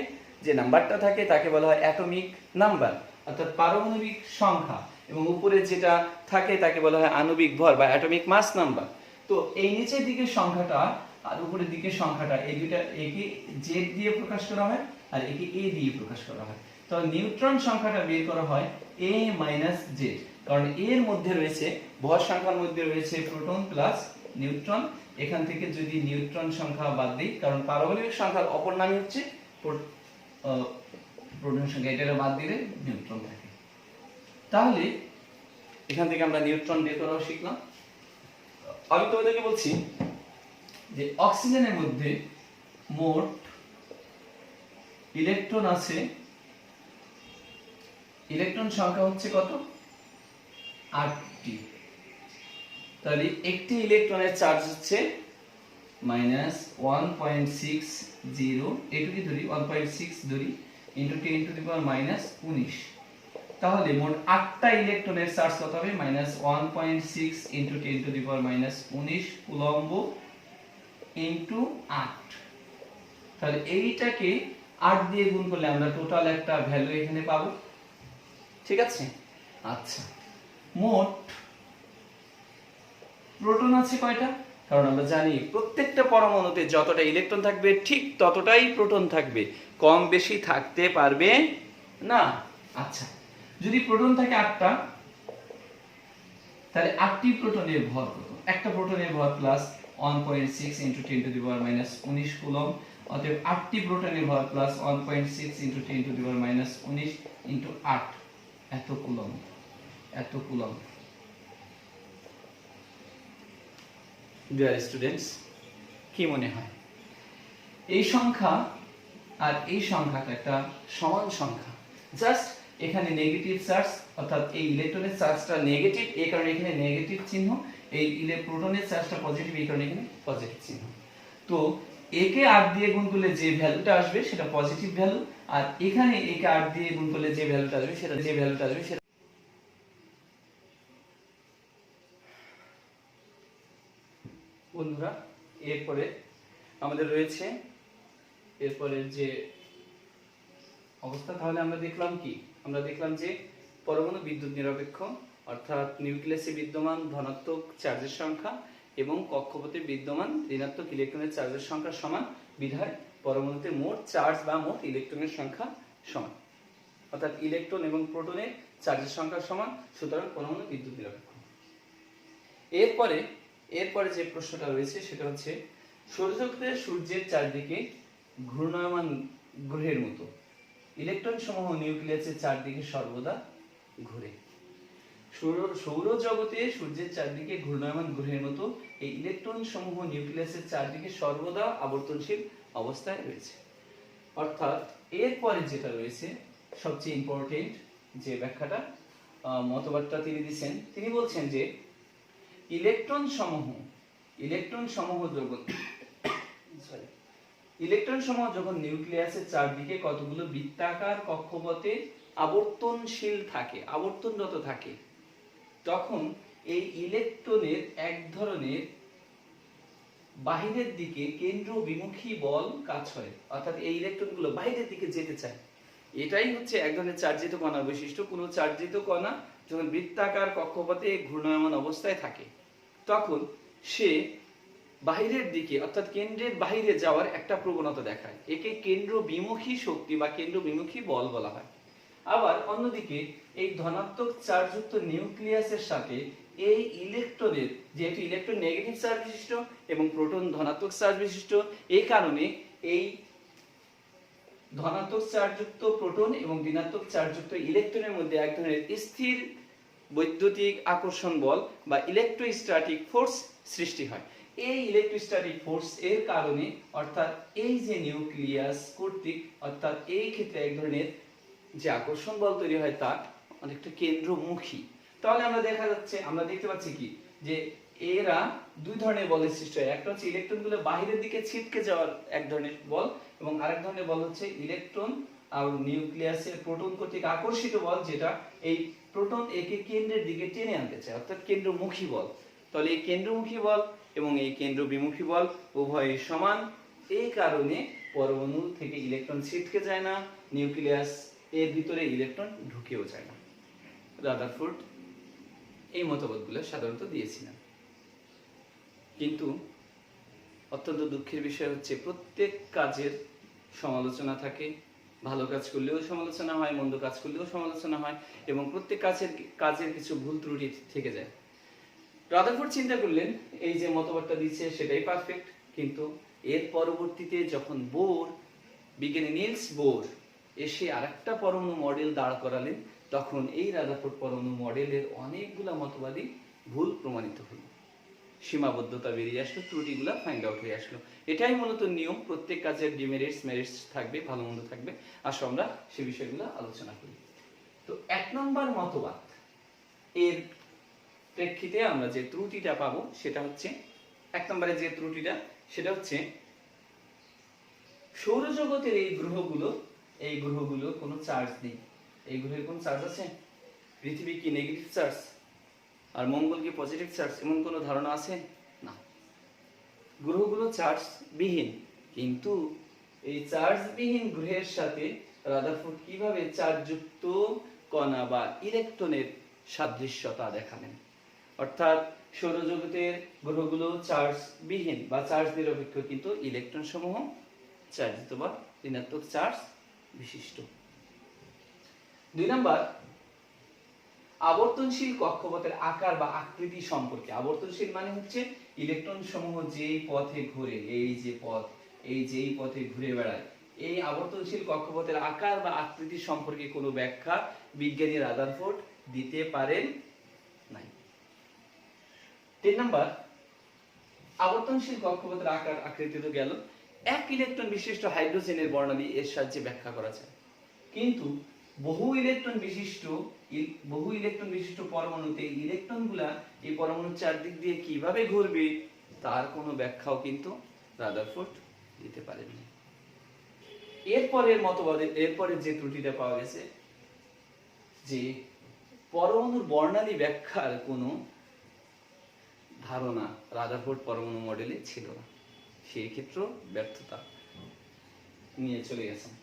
যে নাম্বারটা থাকে, তাকে বলা হয় অ্যাটমিক নাম্বার, অর্থাৎ পারমাণবিক সংখ্যা। এবং উপরে যেটা থাকে তাকে বলা হয় আণবিক ভর বা অ্যাটমিক মাস নাম্বার। তো এই নিচের দিকের সংখ্যাটা আর উপরের দিকের সংখ্যাটা এই দুইটা একে জেড দিয়ে প্রকাশ করা হয় আর একে এ দিয়ে প্রকাশ করা হয়। তো নিউট্রন সংখ্যাটা বের করা হয় a মাইনাস জেড, কারণ এর মধ্যে রয়েছে ভর সংখ্যার মধ্যে রয়েছে প্রোটন প্লাস নিউট্রন। এখান থেকে যদি নিউট্রন সংখ্যা বাদ দিই, কারণ পারমাণবিক সংখ্যার অপর নাম হচ্ছে প্রোটন সংখ্যা, এটা বাদ দিলে নিউট্রন থাকে। তাহলে এখান থেকে আমরা নিউট্রন বের করাও শিখলাম। আমি তোমাদেরকে বলছি যে অক্সিজেনের মধ্যে মোট ইলেকট্রন আছে, ইলেকট্রন সংখ্যা হচ্ছে কত? 8টি। তাহলে একটি ইলেকট্রনের চার্জ হচ্ছে -1.60, এটুকু ধরি 1.6 ধরি ইনটু 10 টু দি পাওয়ার -19। তাহলে মোট 8টা ইলেকট্রনের চার্জ কত হবে? -1.6 into 10 to the power -19 coulomb into 8। তাহলে এইটাকে 8 দিয়ে গুণ করলে আমরা টোটাল একটা ভ্যালু এখানে পাবো। ঠিক আছে? আচ্ছা, মোট প্রোটন আছে কয়টা? কারণ আমরা জানি প্রত্যেকটা পরমাণুতে যতটা ইলেকট্রন থাকবে ঠিক ততটাই প্রোটন থাকবে, কম বেশি থাকতে পারবে না। আচ্ছা, যদি প্রোটন থাকে 8টা, তাহলে 8টি প্রোটনের ভর কত? একটা প্রোটনের ভর plus 1.6 into 10 to the power -19 coulomb. অতএব 8টি প্রোটনের ভর plus 1.6 into 10 to the power -19 into 8, এত কুলম্ব। এত কুলম্ব। ডিয়ার স্টুডেন্টস, কি মনে হয় এই সংখ্যা আর এই সংখ্যাটা একটা সমান সংখ্যা? জাস্ট এখানে নেগেটিভ চার্জ, অর্থাৎ এই ইলেকট্রনের চার্জটা নেগেটিভ, এই কারণে এখানে নেগেটিভ চিহ্ন, এই প্রোটনের চার্জটা পজিটিভ, এই কারণে এখানে পজিটিভ চিহ্ন। তো একে 8 দিয়ে গুণ করলে যে ভ্যালুটা আসবে সেটা পজিটিভ ভ্যালু, আর এখানে একে 8 দিয়ে গুণ করলে যে ভ্যালুটা আসবে সেটা বন্ধুরা, এরপরে আমাদের রয়েছে এরপরের যে অবস্থা। তাহলে আমরা দেখলাম কি? আমরা দেখলাম যে পরমাণু বিদ্যুৎ নিরপেক্ষ, অর্থাৎ নিউক্লিয়াসে বিদ্যমান ধনাত্মক চার্জের সংখ্যা এবং কক্ষপথে বিদ্যমান ঋণাত্মক ইলেকট্রনের চার্জের সংখ্যা সমান, বিধায় পরমাণুতে মোট চার্জ বা মোট ইলেকট্রনের সংখ্যা সমান, অর্থাৎ ইলেকট্রন এবং প্রোটনের চার্জের সংখ্যা সমান, সুতরাং পরমাণু বিদ্যুৎ নিরপেক্ষ। এরপরে যে প্রশ্নটা রয়েছে সেটা হচ্ছে সৌরজগতের সূর্যের চারদিকে ঘূর্ণায়মান গ্রহের মতো ইলেকট্রন সমূহ নিউক্লিয়াসের চারদিকে সর্বদা ঘুরে। সৌরজগতে সূর্যের চারদিকে ঘূর্ণায়মান গ্রহের মতো এই ইলেকট্রন সমূহ নিউক্লিয়াসের চারদিকে সর্বদা আবর্তনশীল অবস্থায় রয়েছে। অর্থাৎ এরপরে যেটা রয়েছে সবচেয়ে ইম্পর্টেন্ট যে ব্যাখ্যাটা, মতবাদটা তিনি দিচ্ছেন, তিনি বলছেন যে ইলেকট্রন সমূহ যখন নিউক্লিয়াসের চারদিকে কতগুলো বৃত্তাকার কক্ষপথে আবর্তনশীল থাকে, আবর্তনরত থাকে, তখন এই ইলেকট্রনের এক ধরনের বাহিরের দিকে কেন্দ্র বিমুখী বল কাজ হয়, অর্থাৎ এই ইলেকট্রনগুলো বাইরের দিকে যেতে চায়। এটাই হচ্ছে এক ধরনের চার্জিত কণার বৈশিষ্ট্য। কোনো চার্জিত কণা যখন বৃত্তাকার কক্ষপথে ঘূর্ণায়মান অবস্থায় থাকে, তখন সে বাহিরের দিকে অর্থাৎ কেন্দ্রের বাইরে যাওয়ার একটা প্রবণতা দেখায়। একে কেন্দ্র বিমুখী শক্তি বা কেন্দ্র বিমুখী বল বলা হয়। আবার অন্যদিকে এই ধনাত্মক চার্জযুক্ত নিউক্লিয়াসের সাথে এই ইলেকট্রনের, যেহেতু ইলেকট্রন নেগেটিভ চার্জ বিশিষ্ট এবং প্রোটন ধনাত্মক চার্জ বিশিষ্ট, এই কারণে এই ধনাত্মক চার্জযুক্ত প্রোটন এবং ঋণাত্মক চার্জযুক্ত ইলেকট্রনের মধ্যে এক ধরনের স্থির বৈদ্যুতিক আকর্ষণ বল বা ইলেকট্রোস্ট্যাটিক ফোর্স সৃষ্টি হয়। এই ইলেকট্রোস্ট্যাটিক ফোর্স এর কারণে, অর্থাৎ এই যে নিউক্লিয়াস কর্তৃক, অর্থাৎ এই ক্ষেত্রে এক ধরনের যে আকর্ষণ বল তৈরি হয় তা অনেকটা কেন্দ্রমুখী। তাহলে আমরা দেখতে পাচ্ছি কি যে এরা দুই ধরনের বলের সৃষ্টি হয়। একটা হচ্ছে ইলেকট্রনগুলো বাহিরের দিকে ছিটকে যাওয়ার এক ধরনের বল, এবং আরেক ধরনের বল হচ্ছে ইলেকট্রন আর নিউক্লিয়াসের প্রোটন কর্তৃক আকর্ষিত বল, যেটা এই প্রোটন একে কেন্দ্রের দিকে টেনে আনতে চায়, অর্থাৎ কেন্দ্রমুখী বল। তাহলে এই কেন্দ্রমুখী বল এবং এই কেন্দ্র বিমুখী বল উভয়ই সমান। এই কারণে পরমাণু থেকে ইলেকট্রন ছিটকে যায় না, নিউক্লিয়াস এর ভিতরে ইলেকট্রন ঢুকেও যায় না। রাদারফোর্ড এই মতবাদগুলো সাধারণত দিয়েছিলেন। কিন্তু অত্যন্ত দুঃখের বিষয় হচ্ছে প্রত্যেক কাজের সমালোচনা থাকে, ভালো কাজ করলেও সমালোচনা হয়, মন্দ কাজ করলেও সমালোচনা হয়, এবং প্রত্যেক কাজের কিছু ভুল ত্রুটি থেকে যায়। রাদারফোর্ড চিন্তা করলেন এই যে মতবাদটা দিচ্ছে সেটাই পারফেক্ট, কিন্তু এর পরবর্তীতে যখন বিজ্ঞানী নিলস বোর এসে আরেকটা পরমাণু মডেল দাঁড় করালেন, তখন এই রাদারফোর্ড পরমাণু মডেলের অনেকগুলা মতবাদই ভুল প্রমাণিত হলো, সীমাবদ্ধতা বেরিয়ে আসলো, ত্রুটিগুলা ফাইন্ড আউট হয়ে আসলো। এটাই মূলত নিয়ম, প্রত্যেক কাজের ডিমেরিটস মেরিটস থাকবে, ভালো মন্দ থাকবে। আসো আমরা সে বিষয়গুলো আলোচনা করি। তো 1 নম্বর মতবাদ এর প্রেক্ষিতে আমরা যে ত্রুটিটা পাবো সেটা হচ্ছে, 1 নম্বরে যে ত্রুটিটা সেটা হচ্ছে সৌরজগতের এই গ্রহগুলো কোনো চার্জ নেই। এই গ্রহের কোনো চার্জ আছে? পৃথিবী কি নেগেটিভ চার্জ আর মঙ্গল কি পজিটিভ চার্জ, এমন কোনো ধারণা আছে? না, গ্রহগুলো চার্জ বিহীন। কিন্তু এই চার্জ বিহীন গ্রহের সাথে রাদারফোর্ড কিভাবে চার্জযুক্ত কণা বা ইলেকট্রনের সাদৃশ্যতা দেখালেন। অর্থাৎ সৌরজগতের গ্রহগুলো চার্জ বিহীন বা চার্জ নিরপেক্ষ, কিন্তু ইলেকট্রন সমূহ চার্জিত বা ঋণাত্মক চার্জ বিশিষ্ট। 2 নম্বর, আবর্তনশীল কক্ষপথের আকার বা আকৃতি সম্পর্কে। আবর্তনশীল মানে হচ্ছে ইলেকট্রন সমূহ যেই পথে ঘুরে, এই পথে ঘুরে বেড়ায়, এই আবর্তনশীল কক্ষপথের আকার বা আকৃতি সম্পর্কে কোনো ব্যাখ্যা বিজ্ঞানী রাদারফোর্ড দিতে পারেন নাই। 3 নম্বর, আবর্তনশীল কক্ষপথের আকার আকৃতি তো গেল, 1 ইলেকট্রন বিশিষ্ট হাইড্রোজেনের বর্ণালী এর সাহায্যে ব্যাখ্যা করা যায়। কিন্তু বহু ইলেকট্রন বিশিষ্ট পরমাণুতে ইলেকট্রনগুলা এই পরমাণুর চারদিক দিয়ে কিভাবে ঘুরবে তার কোনো ব্যাখ্যাও কিন্তু রাদারফোর্ড দিতে পারেননি। এরপরে যে ত্রুটিটা পাওয়া গেছে যে পরমাণুর বর্ণালী ব্যাখ্যার কোনো ধারণা রাদারফোর্ড পরমাণু মডেলে ছিল না, সেই ক্ষেত্রে ব্যর্থতা নিয়ে চলে গেছেন।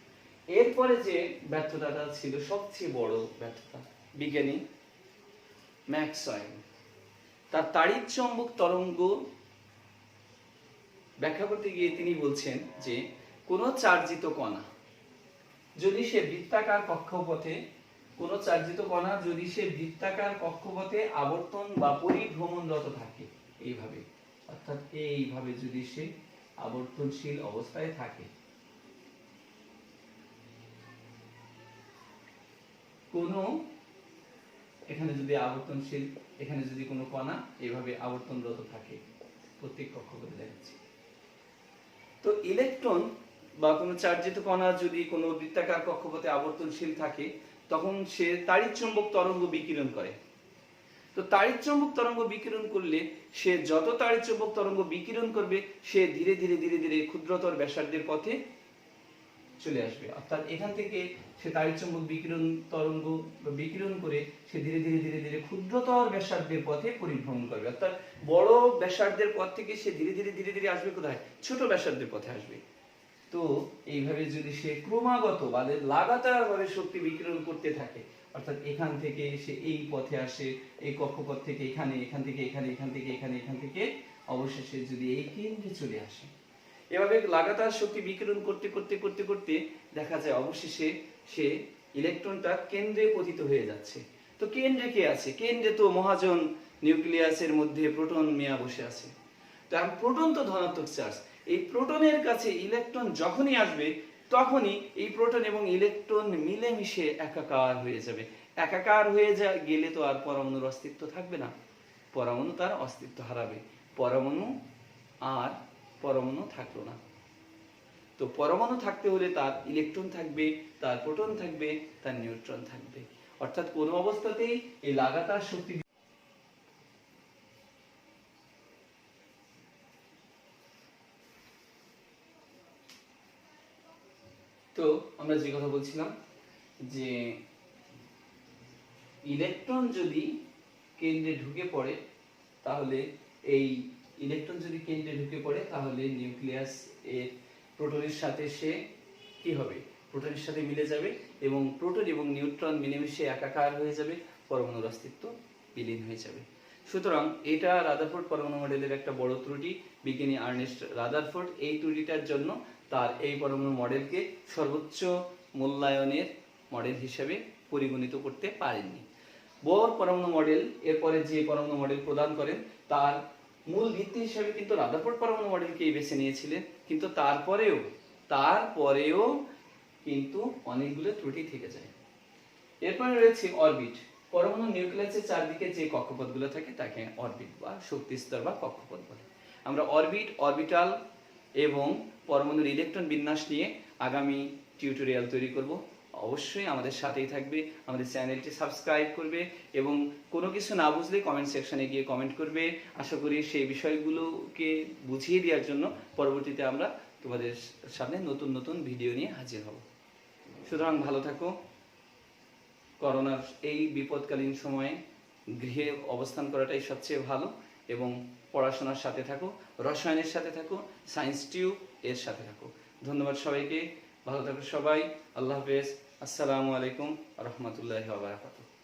এরপরে যে ব্যর্থতাটা ছিল সবচেয়ে বড় ব্যর্থতা, বিজ্ঞানী ম্যাক্সওয়েল তার তাড়িৎ-চৌম্বক তরঙ্গ ব্যাখ্যা করতে গিয়ে তিনি বলছেন যে কোনো চার্জিত কণা যদি সে বৃত্তাকার কক্ষপথে আবর্তন বা পরিভ্রমণরত থাকে, এইভাবে যদি সে আবর্তনশীল অবস্থায় থাকে, এখানে যদি কোনো কণা এইভাবে আবর্তনরত থাকে, প্রত্যেক কক্ষপথে দেখাচ্ছি, তো ইলেকট্রন বা কোনো চার্জিত কণা যদি কোনো বৃত্তাকার কক্ষপথে আবর্তনশীল থাকে, তখন সে তাড়িৎ-চৌম্বক তরঙ্গ বিকিরণ করে। তো তাড়িৎ-চৌম্বক তরঙ্গ বিকিরণ করলে সে যত তাড়িৎ-চৌম্বক তরঙ্গ বিকিরণ করবে, সে ধীরে ধীরে ক্ষুদ্রতর ব্যাসার্ধের পথে চলে আসবে। অর্থাৎ এখান থেকে সে তাড়িৎ-চৌম্বক তরঙ্গ বিকিরণ করে সে ধীরে ধীরে ক্ষুদ্রতর ব্যাসার্ধের পথে পরিভ্রমণ করবে। অর্থাৎ বড় ব্যাসার্ধের পথ থেকে সে ধীরে ধীরে আসবে কোথায়? ছোট ব্যাসার্ধের পথে আসবে। তো এইভাবে যদি সে ক্রমাগত বা লাগাতার ভাবে শক্তি বিকিরণ করতে থাকে, অর্থাৎ এখান থেকে সে এই পথে আসে, এই কক্ষপথ থেকে এখানে, এখান থেকে এখান থেকে অবশেষে যদি এই কেন্দ্রে চলে আসে, এভাবে লাগাতার শক্তি বিকিরণ করতে দেখা যায় অবশেষে সে ইলেকট্রনটা কেন্দ্রে পতিত হয়ে যাচ্ছে। তো কেন্দ্রে কে আছে? কেন্দ্রে তো মহাজন নিউক্লিয়াসের মধ্যে প্রোটন মিয়া বসে আছে। তো প্রোটন তো ধনাত্মক চার্জ, এই প্রোটনের কাছে ইলেকট্রন যখনই আসবে তখনই এই প্রোটন এবং ইলেকট্রন মিলেমিশে একাকার হয়ে যাবে। একাকার হয়ে গেলে তো আর পরমাণুর অস্তিত্ব থাকবে না, পরমাণু তার অস্তিত্ব হারাবে, পরমাণু থাকলো না। তো পরমাণু থাকতে হলে তার ইলেকট্রন থাকবে, তার প্রোটন থাকবে, তার নিউট্রন থাকবে। অর্থাৎ কোনো অবস্থাতেই এই লাগাতার শক্তি। তো আমরা যে কথা বলছিলাম যে ইলেকট্রন যদি কেন্দ্রে ঢুকে পড়ে, তাহলে নিউক্লিয়াস এর প্রোটনের সাথে সে কি হবে? প্রোটনের সাথে মিলে যাবে এবং প্রোটন এবং নিউট্রন মিলেমিশে একাকার হয়ে যাবে, পরমাণুর অস্তিত্ব বিলীন হয়ে যাবে। সুতরাং এটা রাদারফোর্ড পরমাণু মডেলের একটা বড় ত্রুটি। বিজ্ঞানী আর্নেস্ট রাদারফোর্ড এই ত্রুটিটার জন্য তার এই পরমাণু মডেলকে সর্বোচ্চ মূল্যায়নের মডেল হিসেবে পরিগণিত করতে পারেননি। বোর পরমাণু মডেল এরপরে যে পরমাণু মডেল প্রদান করেন তার মূল ভিত্তি হিসেবে কিন্তু রাদারফোর্ড পরমাণু মডেলকেই বেছে নিয়েছিলেন, কিন্তু তারপরেও কিন্তু অনেকগুলো ত্রুটি থেকে যায়। এরপরে রয়েছে অরবিট। পরমাণু নিউক্লিয়াসের চারদিকে যে কক্ষপথগুলো থাকে তাকে অরবিট বা শক্তি স্তর বা কক্ষপথ বলে। আমরা অরবিট, অরবিটাল এবং পরমাণুর ইলেকট্রন বিন্যাস নিয়ে আগামী টিউটোরিয়াল তৈরি করব। অবশ্যই আমাদের সাথেই থাকবে, আমাদের চ্যানেলটি সাবস্ক্রাইব করবে এবং কোনো কিছু না বুঝলে কমেন্ট সেকশনে গিয়ে কমেন্ট করবে। আশা করি সেই বিষয়গুলোকে বুঝিয়ে দেওয়ার জন্য পরবর্তীতে আমরা তোমাদের সামনে নতুন নতুন ভিডিও নিয়ে হাজির হব। সুতরাং ভালো থাকো। করোনার এই বিপদকালীন সময়ে গৃহে অবস্থান করাটাই সবচেয়ে ভালো এবং পড়াশোনার সাথে থাকো, রসায়নের সাথে থাকো, সায়েন্স টিউব এর সাথে থাকো। ধন্যবাদ সবাইকে, ভালো থাকো সবাই। আল্লাহ হাফেজ। আসসালামু আলাইকুম রহমতুল্লাহি ওয়া বারাকাতুহু।